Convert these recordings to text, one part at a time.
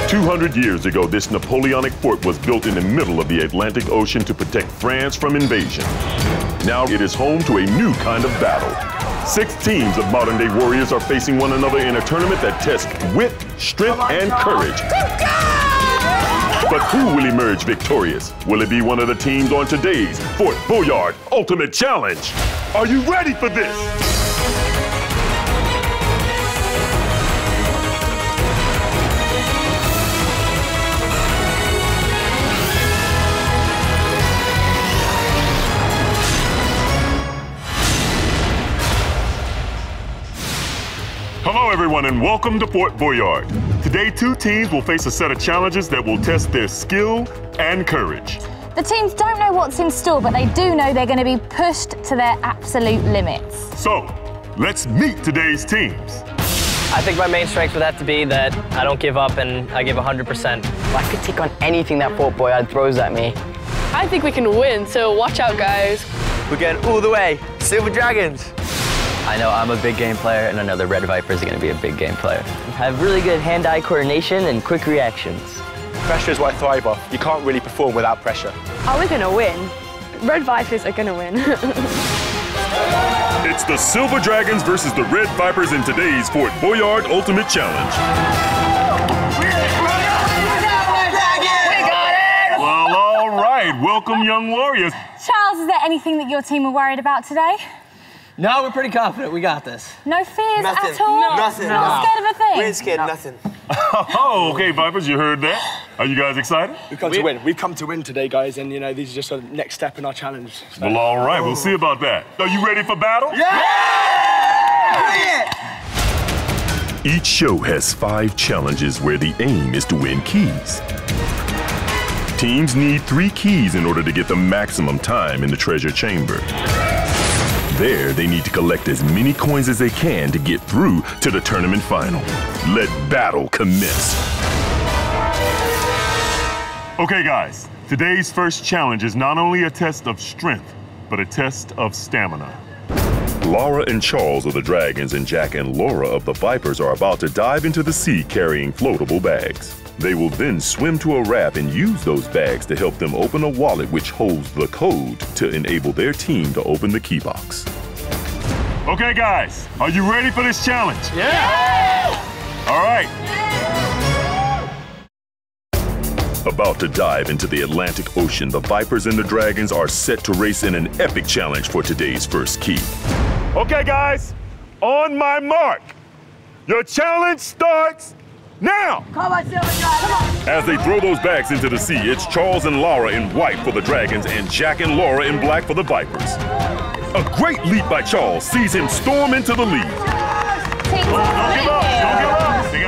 200 years ago, this Napoleonic fort was built in the middle of the Atlantic Ocean to protect France from invasion. Now it is home to a new kind of battle. 6 teams of modern-day warriors are facing one another in a tournament that tests wit, strength, and courage. But who will emerge victorious? Will it be one of the teams on today's Fort Boyard Ultimate Challenge? Are you ready for this? Hello everyone and welcome to Fort Boyard. Today 2 teams will face a set of challenges that will test their skill and courage. The teams don't know what's in store, but they do know they're going to be pushed to their absolute limits. So, let's meet today's teams. I think my main strength would have to be that I don't give up and I give 100%. I could take on anything that Fort Boyard throws at me. I think we can win, so watch out, guys. We're getting all the way. Silver Dragons. I know I'm a big game player, and I know the Red Vipers are going to be a big game player. I have really good hand-eye coordination and quick reactions. Pressure is what I thrive off. You can't really perform without pressure. Are we going to win? Red Vipers are going to win. It's the Silver Dragons versus the Red Vipers in today's Fort Boyard Ultimate Challenge. Well, all right. Welcome, young warriors. Charles, is there anything that your team are worried about today? No, we're pretty confident. We got this. No fears Nothing. at all? No. Nothing. Not scared of a thing? We ain't scared of nothing. Oh, okay, Vipers, you heard that. Are you guys excited? We've come to win. We've come to win today, guys, and, you know, these are just a next step in our challenge. So. Well, all right. We'll see about that. Are you ready for battle? Yeah! Each show has 5 challenges where the aim is to win keys. Teams need 3 keys in order to get the maximum time in the treasure chamber. There, they need to collect as many coins as they can to get through to the tournament final. Let battle commence. Okay, guys, today's first challenge is not only a test of strength, but a test of stamina. Laura and Charles of the Dragons and Jack and Laura of the Vipers are about to dive into the sea carrying floatable bags. They will then swim to a raft and use those bags to help them open a wallet which holds the code to enable their team to open the key box. Okay, guys, are you ready for this challenge? Yeah! All right. About to dive into the Atlantic Ocean, the Vipers and the Dragons are set to race in an epic challenge for today's first key. Okay, guys, on my mark, your challenge starts now! Come on, Silver Dragons! As they throw those bags into the sea, it's Charles and Laura in white for the Dragons and Jack and Laura in black for the Vipers. A great leap by Charles sees him storm into the lead. Don't give up! Don't give up!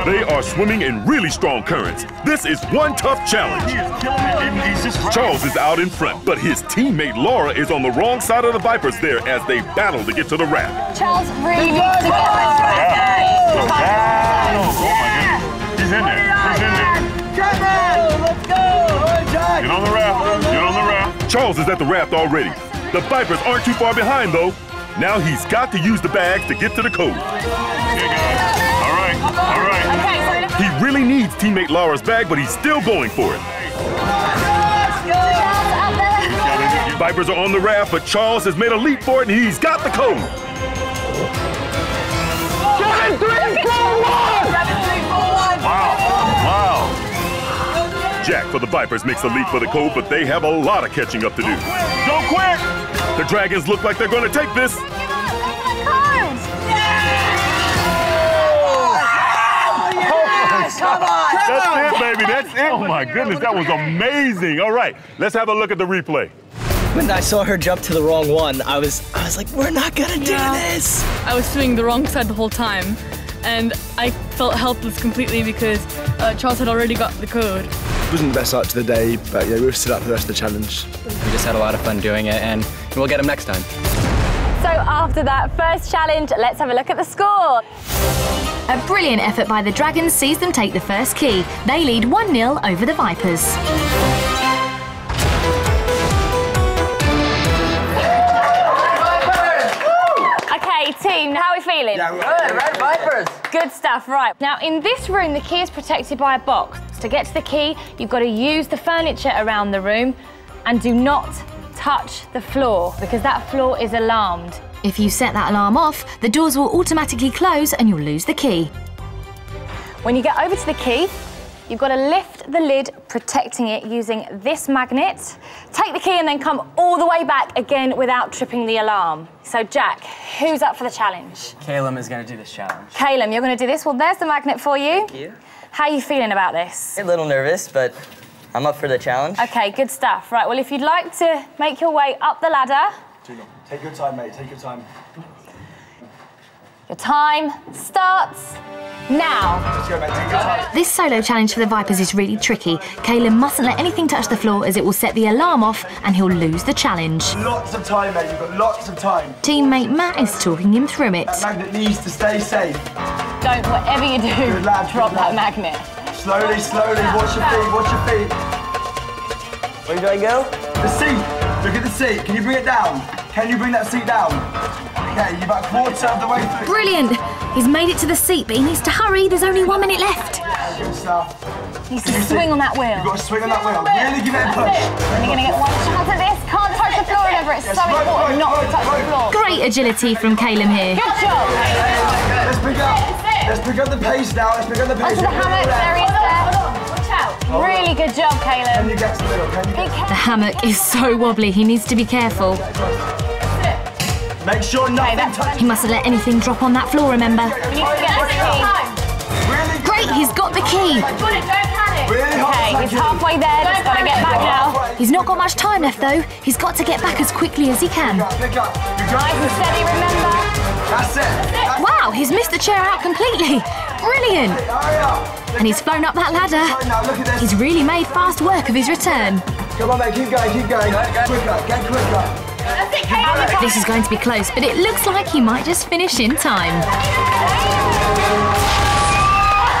They are swimming in really strong currents. This is one tough challenge. Charles is out in front, but his teammate Laura is on the wrong side of the Vipers there as they battle to get to the raft. Charles really needs to get this right. Oh my goodness. He's in there. He's in there. Let's go! Get on the raft. Get on the raft. Charles is at the raft already. The Vipers aren't too far behind, though. Now he's got to use the bags to get to the code. Okay, guys. All right. All right. He really needs teammate Laura's bag, but he's still going for it. Vipers are on the raft, but Charles has made a leap for it, and he's got the code. 7, 3, 4, 1! 7, 3, 4, 1! Wow. Wow. Jack for the Vipers makes a leap for the code, but they have a lot of catching up to do. Go quick! The Dragons look like they're going to take this. Come on! That's it, baby. That's it. Oh, my goodness. That was amazing. All right. Let's have a look at the replay. When I saw her jump to the wrong one, I was like, we're not going to do this. I was swimming the wrong side the whole time, and I felt helpless completely because Charles had already got the code. It wasn't the best start to the day, but yeah, we've stood up for the rest of the challenge. We just had a lot of fun doing it, and we'll get them next time. So after that first challenge, let's have a look at the score. A brilliant effort by the Dragons sees them take the first key. They lead 1-0 over the Vipers. Okay, team, how are we feeling? Yeah, Red Vipers. Good stuff, right. Now, in this room, the key is protected by a box. To get to the key, you've got to use the furniture around the room and do not touch the floor because that floor is alarmed. If you set that alarm off, the doors will automatically close and you'll lose the key. When you get over to the key, you've got to lift the lid, protecting it using this magnet. Take the key and then come all the way back again without tripping the alarm. So Jack, who's up for the challenge? Caleb is going to do this challenge. Caleb, you're going to do this. Well, there's the magnet for you. Thank you. How are you feeling about this? A little nervous, but I'm up for the challenge. Okay, good stuff. Right, well, if you'd like to make your way up the ladder. Too long. Take your time, mate, take your time. Your time starts now. Let's go, mate, take your time. This solo challenge for the Vipers is really tricky. Caleb mustn't let anything touch the floor as it will set the alarm off and he'll lose the challenge. Lots of time, mate, you've got lots of time. Teammate Matt is talking him through it. That magnet needs to stay safe. Don't, whatever you do, Good lad, drop good that lad. magnet. Slowly, slowly, watch your feet, watch your feet. Where do I go? The seat, look at the seat. Can you bring it down? Can you bring that seat down? Okay, you're about a quarter of the way through. Brilliant! He's made it to the seat, but he needs to hurry. There's only 1 minute left. Good stuff. Needs to swing on that wheel. You've got to swing on that wheel. Really give it a push. And you're going to get one chance at this. Can't touch the floor over. It's so important not to touch the floor. Great agility from Caleb here. Good job. Let's pick up. Let's pick up the pace now. Let's pick up the pace. Onto the hammock. There he is there. Watch out. Really good job, Caleb. Can you get to the middle? Can you Be get... The hammock is so wobbly, he needs to be careful. Make sure nothing touches. He mustn't let anything drop on that floor, remember. You need to get the key. Really good. Great, he's got the key. Really hard. Okay, he's halfway there. Just got to get back now. He's not got much time left though. He's got to get back as quickly as he can. Pick up. Nice and steady, remember. That's it. Wow, he's missed the chair out completely. Brilliant. Hurry up. And he's flown up that ladder. Now look at this. He's really made fast work of his return. Come on, mate. Keep going. Keep going. Quicker. Get quicker. This is going to be close, but it looks like he might just finish in time.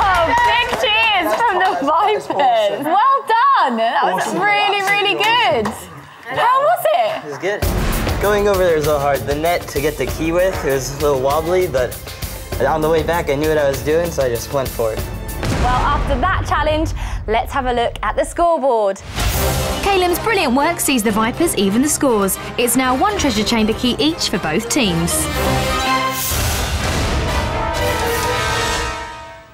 Oh, big cheers from the Vipers. Well done. That was really, really good. How was it? It was good. Going over there was a little hard. The net to get the key with, it was a little wobbly, but on the way back I knew what I was doing, so I just went for it. Well, after that challenge, let's have a look at the scoreboard. Caleb's brilliant work sees the Vipers even the scores. It's now 1 treasure chamber key each for both teams.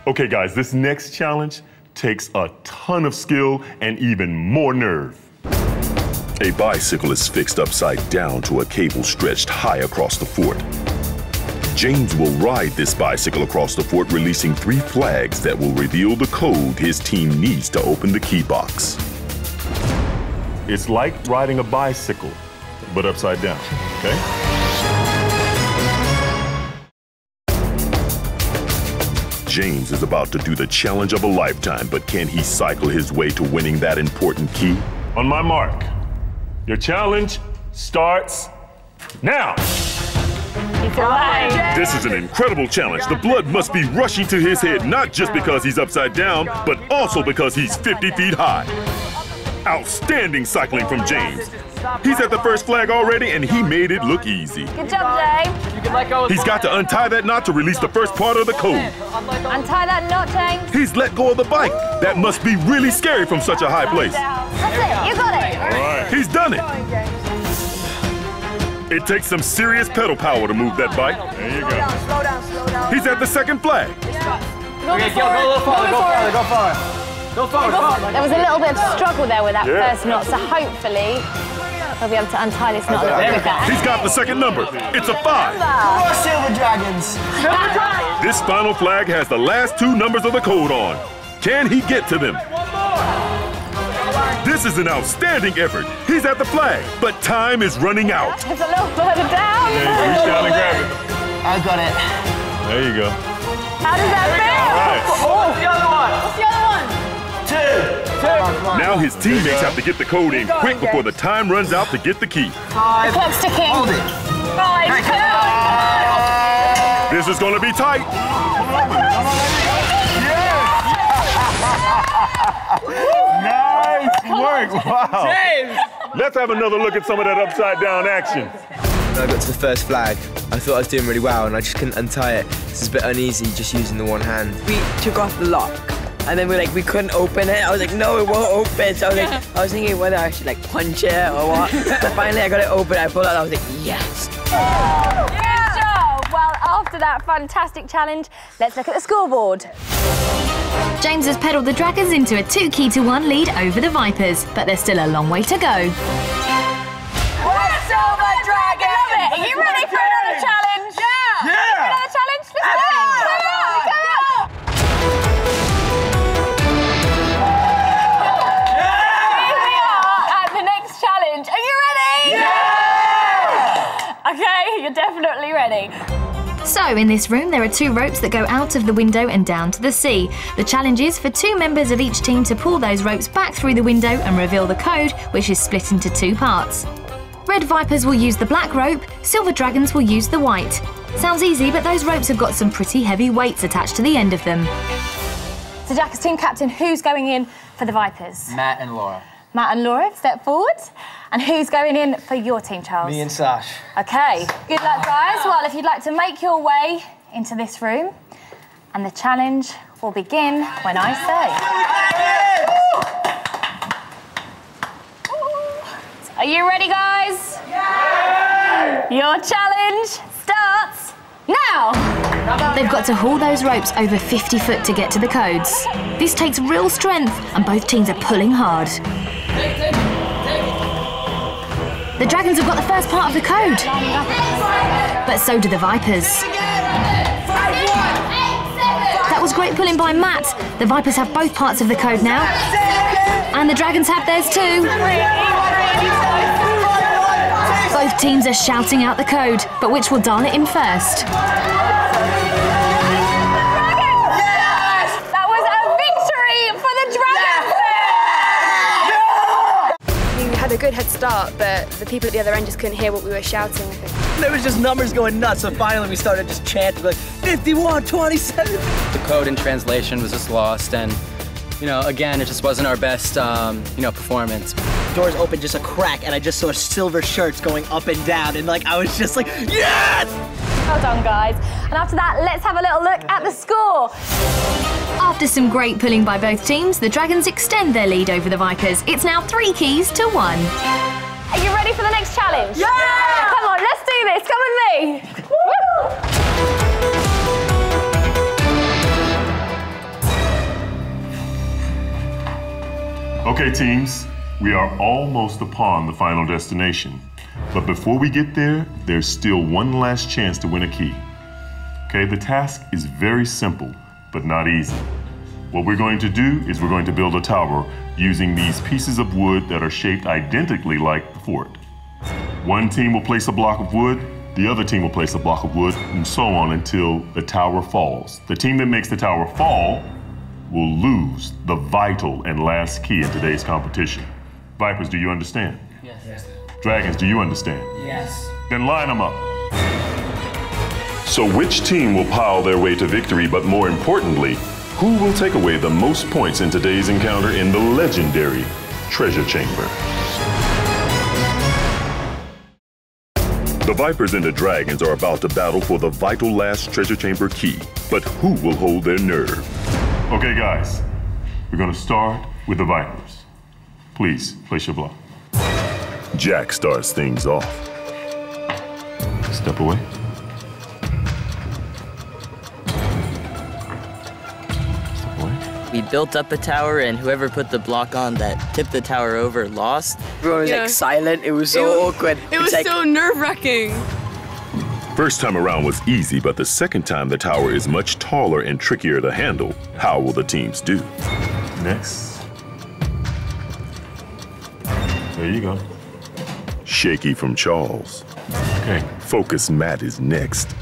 Okay, guys, this next challenge takes a ton of skill and even more nerve. A bicycle is fixed upside down to a cable stretched high across the fort. James will ride this bicycle across the fort, releasing 3 flags that will reveal the code his team needs to open the key box. It's like riding a bicycle, but upside down, okay? James is about to do the challenge of a lifetime, but can he cycle his way to winning that important key? On my mark, your challenge starts now. This is an incredible challenge. The blood must be rushing to his head, not just because he's upside down, but also because he's 50 feet high. Outstanding cycling from James. He's at the first flag already, and he made it look easy. Good job, James. He's got to untie that knot to release the first part of the code. Untie that knot, James. He's let go of the bike. That must be really scary from such a high place. That's it. You got it. All right. He's done it. It takes some serious pedal power to move that bike. There you go. Slow down. He's at the second flag. Okay, go a little farther, go farther. Go forward. There was a little bit of struggle there with that first knot, so hopefully he'll be able to untie this knot a little quicker. He's got the second number. It's a 5. Come on, Silver Dragons. This final flag has the last 2 numbers of the code on. Can he get to them? This is an outstanding effort. He's at the flag, but time is running out. It's a little further down. Yeah, reach down and grab it. I got it. There you go. How does that feel? All right. What's the other one? What's the other one? 2. Now his teammates have to get the code in quick before the time runs out to get the key. 5. The clock's ticking. Hold it. 5, 2. This is going to be tight. Nice work. Wow. James! Let's have another look at some of that upside down action. When I got to the first flag, I thought I was doing really well and I just couldn't untie it. It's a bit uneasy just using the one hand. We took off the lock And then we couldn't open it. I was like, no, it won't open. So I was thinking whether I should like punch it or what. But finally I got it open, I pulled it out, I was like, yes. Good job. Well, after that fantastic challenge, let's look at the scoreboard. James has pedalled the Dragons into a 2-key-to-1 lead over the Vipers, but there's still a long way to go. Silver Dragon! Are you ready for another challenge? Yeah! Yeah! Another challenge? Let's go! Go! Here we are at the next challenge. Are you ready? Yeah! Okay, you're definitely ready. So, in this room, there are 2 ropes that go out of the window and down to the sea. The challenge is for 2 members of each team to pull those ropes back through the window and reveal the code, which is split into 2 parts. Red Vipers will use the black rope, Silver Dragons will use the white. Sounds easy, but those ropes have got some pretty heavy weights attached to the end of them. So Jack, as team captain, who's going in for the Vipers? Matt and Laura. Matt and Laura, step forward. And who's going in for your team, Charles? Me and Sash. Okay, good luck, guys. Well, if you'd like to make your way into this room, and the challenge will begin when I say. Are you ready, guys? Yeah! Your challenge starts now! They've got to haul those ropes over 50 foot to get to the codes. This takes real strength, and both teams are pulling hard. The Dragons have got the first part of the code, but so do the Vipers. That was great pulling by Matt. The Vipers have both parts of the code now, and the Dragons have theirs too. Both teams are shouting out the code, but which will dial it in first? That was a victory for the Dragons! We had a good head start, but the people at the other end just couldn't hear what we were shouting, I think. There was just numbers going nuts, so finally we started just chanting like 51-27. The code and translation was just lost, and again, it just wasn't our best, performance. Doors opened just a crack, and I just saw silver shirts going up and down, and I was just like, yes! Well done, guys. And after that, let's have a little look at the score. After some great pulling by both teams, the Dragons extend their lead over the Vipers. It's now 3-keys-to-1. Are you ready for the next challenge? Yeah! Come on, let's do this. Come with me. Woo! Okay, teams, we are almost upon the final destination. But before we get there, there's still one last chance to win a key. Okay, the task is very simple, but not easy. What we're going to do is we're going to build a tower using these pieces of wood that are shaped identically like the fort. One team will place a block of wood, the other team will place a block of wood, and so on until the tower falls. The team that makes the tower fall will lose the vital and last key in today's competition. Vipers, do you understand? Yes. Dragons, do you understand? Yes. Then line them up. So which team will pile their way to victory, but more importantly, who will take away the most points in today's encounter in the legendary treasure chamber? The Vipers and the Dragons are about to battle for the vital last treasure chamber key, but who will hold their nerve? Okay, guys, we're gonna start with the Vipers. Please, place your block. Jack starts things off. Step away. Step away. We built up a tower, and whoever put the block on that tipped the tower over lost. Everyone was like silent. It was so awkward. It was so nerve-wracking. First time around was easy, but the second time the tower is much taller and trickier to handle. How will the teams do? Next. There you go. Shaky from Charles. Okay. Focus Matt is next.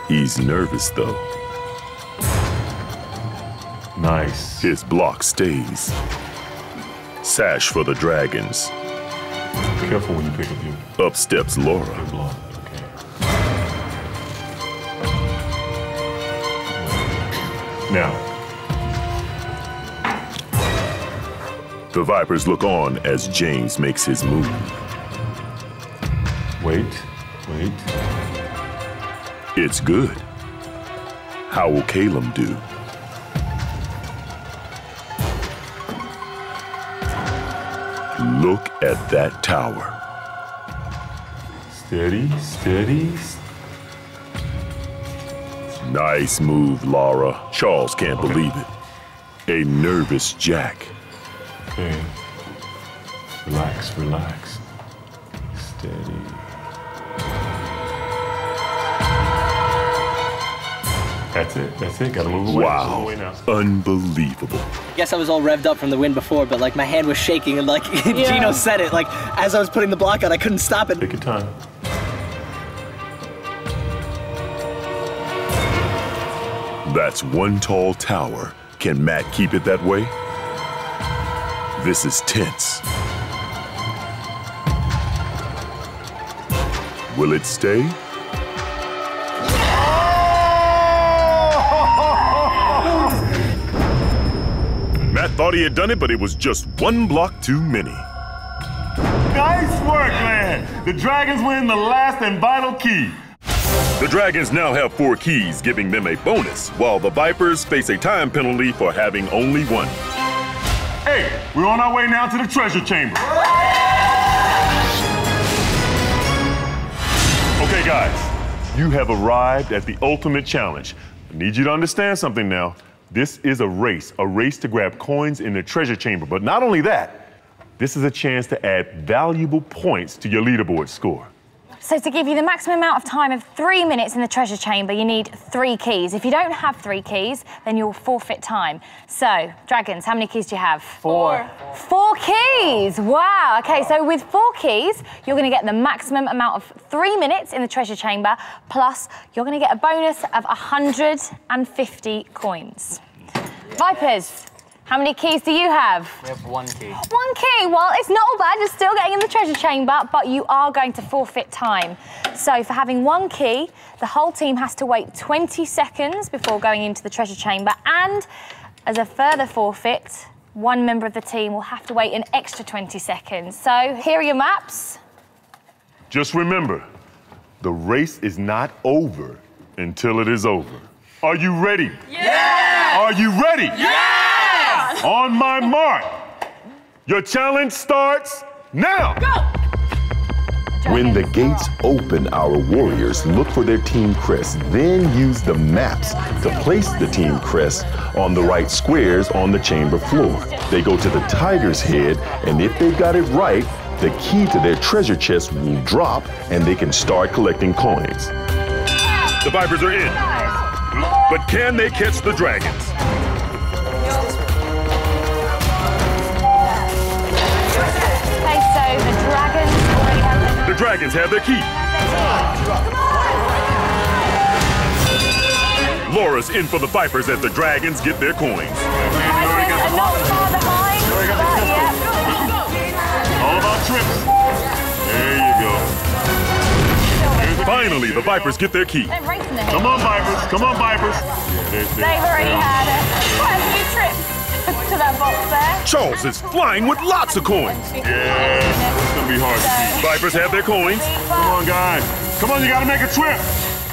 He's nervous though. Nice. His block stays. Sash for the Dragons. Be careful when you pick up your... Up steps Laura. Your block. Okay. Now, the Vipers look on as James makes his move. Wait. It's good. How will Caleb do? Look at that tower. Steady, steady. Nice move, Laura. Charles can't believe it. A nervous Jack. Okay. Relax, relax. Steady. That's it. Gotta move away. Wow. Move away now. Unbelievable. I guess I was all revved up from the wind before, but like my hand was shaking and like Geno said it, like as I was putting the block on, I couldn't stop it. Take your time. That's one tall tower. Can Matt keep it that way? This is tense. Will it stay? Matt thought he had done it, but it was just one block too many. Nice work, man. The Dragons win the last and vital key. The Dragons now have 4 keys, giving them a bonus, while the Vipers face a time penalty for having only 1. Hey, we're on our way now to the treasure chamber. Okay, guys, you have arrived at the ultimate challenge. I need you to understand something now. This is a race to grab coins in the treasure chamber. But not only that, this is a chance to add valuable points to your leaderboard score. So to give you the maximum amount of time of 3 minutes in the treasure chamber, you need 3 keys. If you don't have 3 keys, then you'll forfeit time. So, Dragons, how many keys do you have? 4. 4 keys, wow. Okay, so with 4 keys, you're gonna get the maximum amount of 3 minutes in the treasure chamber, plus you're gonna get a bonus of 150 coins. Vipers, how many keys do you have? We have 1 key. 1 key, well, it's not all bad, you're still getting in the treasure chamber, but you are going to forfeit time. So for having 1 key, the whole team has to wait 20 seconds before going into the treasure chamber, and as a further forfeit, 1 member of the team will have to wait an extra 20 seconds. So here are your maps. Just remember, the race is not over until it is over. Are you ready? Yeah! Are you ready? Yeah! On my mark, your challenge starts now. Go! When the gates open, our warriors look for their team crest, then use the maps to place the team crest on the right squares on the chamber floor. They go to the tiger's head, and if they got it right, the key to their treasure chest will drop, and they can start collecting coins. The Vipers are in, but can they catch the Dragons? The Dragons have their key. Laura's in for the Vipers as the Dragons get their coins. Not far behind, but yeah. All about trips. There you go. Finally, the Vipers get their key. Come on, Vipers. Come on, Vipers. They've already had quite a few trips to that box there. Charles is flying with lots of coins. Yeah, it's gonna be hard to beat. Vipers have their coins. Come on, guys. Come on, you gotta make a trip.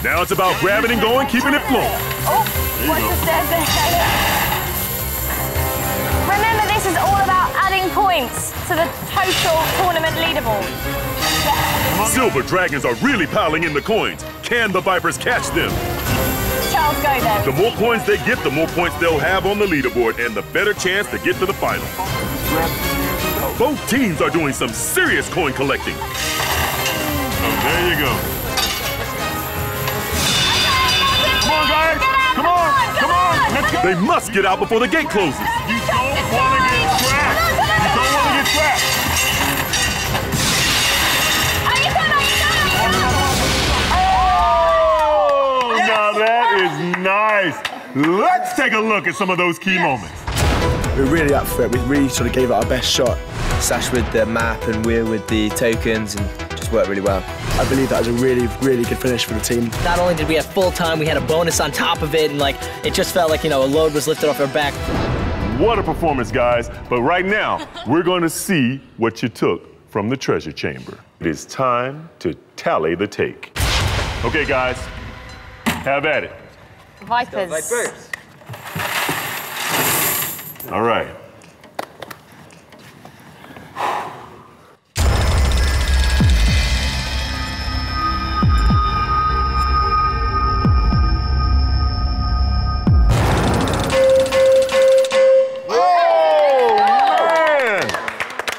Now it's about grabbing and going, keeping it flowing. Oh, watch the stairs there. Remember, this is all about adding points to the total tournament leaderboard. Silver Dragons are really piling in the coins. Can the Vipers catch them? Charles, go there. The more coins they get, the more points they'll have on the leaderboard and the better chance to get to the final. Both teams are doing some serious coin collecting. Oh, there you go. Come on, guys. Come on. Come on. Let's go. They must get out before the gate closes. You don't want to get trapped. You don't want to get trapped. Oh, now that is nice. Let's take a look at some of those key moments. We were really up for it. We really sort of gave it our best shot. Sash with the map and Weir with the tokens, and just worked really well. I believe that was a really, really good finish for the team. Not only did we have full time, we had a bonus on top of it, and like it just felt like, you know, a load was lifted off our back. What a performance, guys. But right now, we're going to see what you took from the treasure chamber. It is time to tally the take. Okay, guys, have at it. Vipers. Vipers. All right.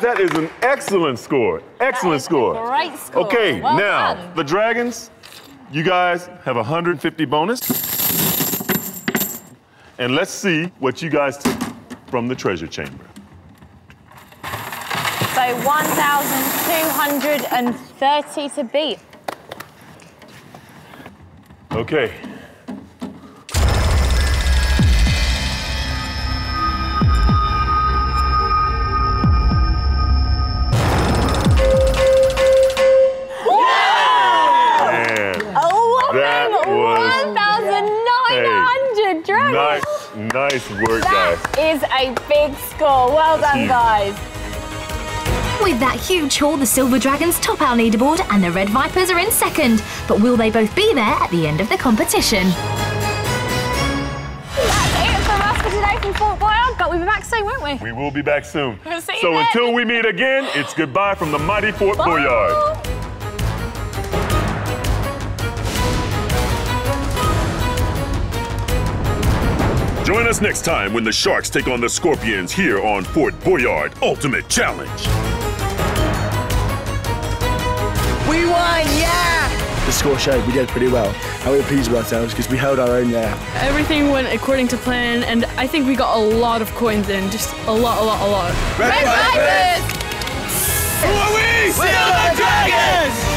That is an excellent score. Excellent score. Great score. Okay, well now, done. the Dragons, you guys have 150 bonus. And let's see what you guys took from the treasure chamber. So 1,230 to beat. Okay. That was 1,900 dragons. Nice work, guys. That is a big score. Well done, guys. With that huge haul, the Silver Dragons top our leaderboard and the Red Vipers are in second. But will they both be there at the end of the competition? That's it from us for today from Fort Boyard, but we'll be back soon, won't we? We will be back soon. We'll see you So then. until we meet again, it's goodbye from the mighty Fort Boyard. Join us next time when the Sharks take on the Scorpions here on Fort Boyard Ultimate Challenge. We won, yeah! The score showed we did pretty well, and we were pleased with ourselves because we held our own there. Everything went according to plan, and I think we got a lot of coins in. Just a lot. Red Vipers! Who are we? Silver Dragons!